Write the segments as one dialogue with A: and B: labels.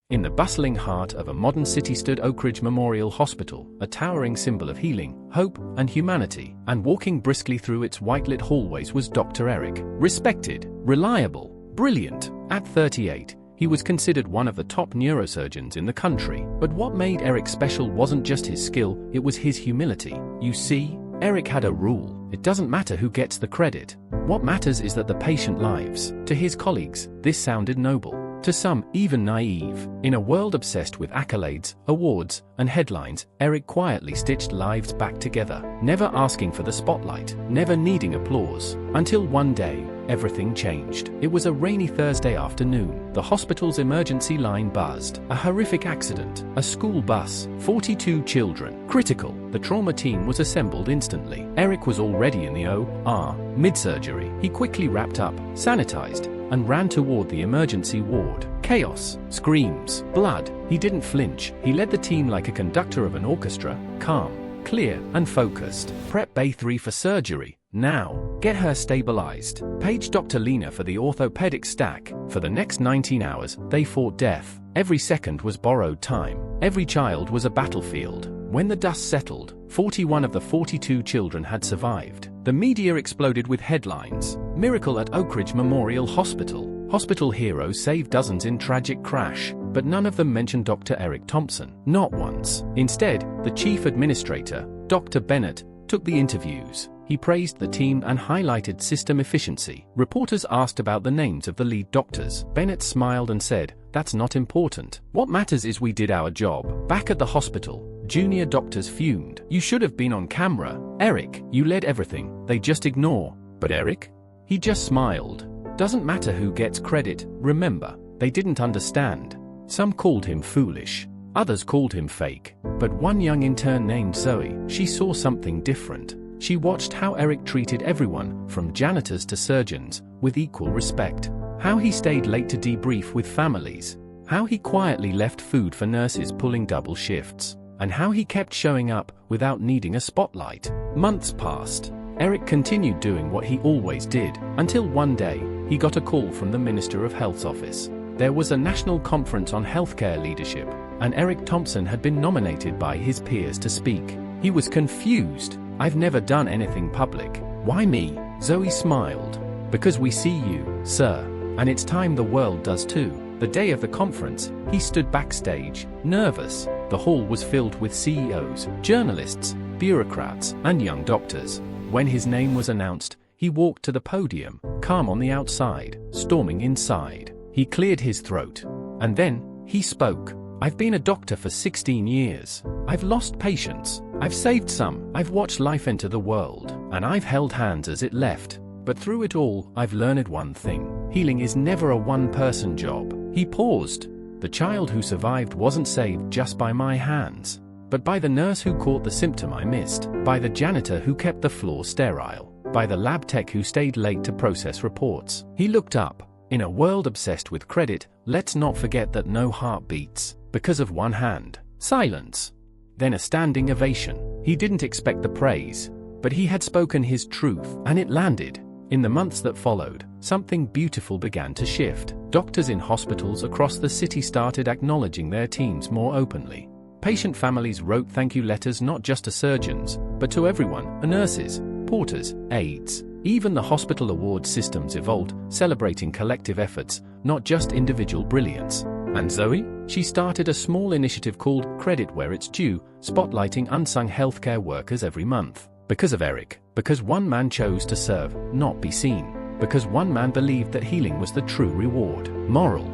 A: In the bustling heart of a modern city stood Oak Ridge Memorial Hospital, a towering symbol of healing, hope, and humanity, and walking briskly through its white-lit hallways was Dr. Eric. Respected, reliable, brilliant. At 38, he was considered one of the top neurosurgeons in the country. But what made Eric special wasn't just his skill, it was his humility. You see, Eric had a rule. It doesn't matter who gets the credit. What matters is that the patient lives. To his colleagues, this sounded noble. To some, even naive. In a world obsessed with accolades, awards, and headlines, Eric quietly stitched lives back together, never asking for the spotlight, never needing applause. Until one day, everything changed. It was a rainy Thursday afternoon. The hospital's emergency line buzzed. A horrific accident. A school bus. 42 children. Critical. The trauma team was assembled instantly. Eric was already in the OR, mid-surgery. He quickly wrapped up, sanitized, and ran toward the emergency ward. Chaos, screams, blood. He didn't flinch. He led the team like a conductor of an orchestra, calm, clear, and focused. Prep Bay 3 for surgery. Now, get her stabilized. Page Dr. Lena for the orthopedic stack. For the next 19 hours, they fought death. Every second was borrowed time. Every child was a battlefield. When the dust settled, 41 of the 42 children had survived. The media exploded with headlines. Miracle at Oak Ridge Memorial Hospital. Hospital heroes saved dozens in tragic crash. But none of them mentioned Dr. Eric Thompson. Not once. Instead, the chief administrator, Dr. Bennett, took the interviews. He praised the team and highlighted system efficiency. Reporters asked about the names of the lead doctors. Bennett smiled and said, "That's not important. What matters is we did our job." Back at the hospital, junior doctors fumed. "You should have been on camera. Eric, you led everything. They just ignore." But Eric? He just smiled. Doesn't matter who gets credit, remember, they didn't understand. Some called him foolish. Others called him fake. But one young intern named Zoe, she saw something different. She watched how Eric treated everyone, from janitors to surgeons, with equal respect. How he stayed late to debrief with families. How he quietly left food for nurses pulling double shifts. And how he kept showing up without needing a spotlight. Months passed. Eric continued doing what he always did, until one day, he got a call from the Minister of Health's office. There was a national conference on healthcare leadership, and Eric Thompson had been nominated by his peers to speak. He was confused. "I've never done anything public. Why me?" Zoe smiled. "Because we see you, sir. And it's time the world does too." The day of the conference, he stood backstage, nervous. The hall was filled with CEOs, journalists, bureaucrats, and young doctors. When his name was announced, he walked to the podium, calm on the outside, storming inside. He cleared his throat. And then, he spoke. "I've been a doctor for 16 years. I've lost patients. I've saved some. I've watched life enter the world. And I've held hands as it left. But through it all, I've learned one thing. Healing is never a one-person job." He paused. "The child who survived wasn't saved just by my hands, but by the nurse who caught the symptom I missed, by the janitor who kept the floor sterile, by the lab tech who stayed late to process reports." He looked up. In a world obsessed with credit, let's not forget that no heart beats because of one hand. Silence. Then a standing ovation. He didn't expect the praise, but he had spoken his truth, and it landed. In the months that followed, something beautiful began to shift. Doctors in hospitals across the city started acknowledging their teams more openly. Patient families wrote thank you letters not just to surgeons, but to everyone, nurses, porters, aides. Even the hospital award systems evolved, celebrating collective efforts, not just individual brilliance. And Zoe? She started a small initiative called Credit Where It's Due, spotlighting unsung healthcare workers every month. Because of Eric. Because one man chose to serve, not be seen. Because one man believed that healing was the true reward. Moral.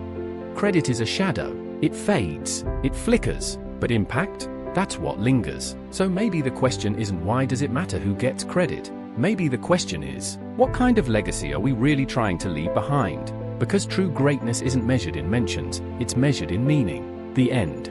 A: Credit is a shadow. It fades. It flickers. But impact? That's what lingers. So maybe the question isn't why does it matter who gets credit? Maybe the question is, what kind of legacy are we really trying to leave behind? Because true greatness isn't measured in mentions, it's measured in meaning. The end.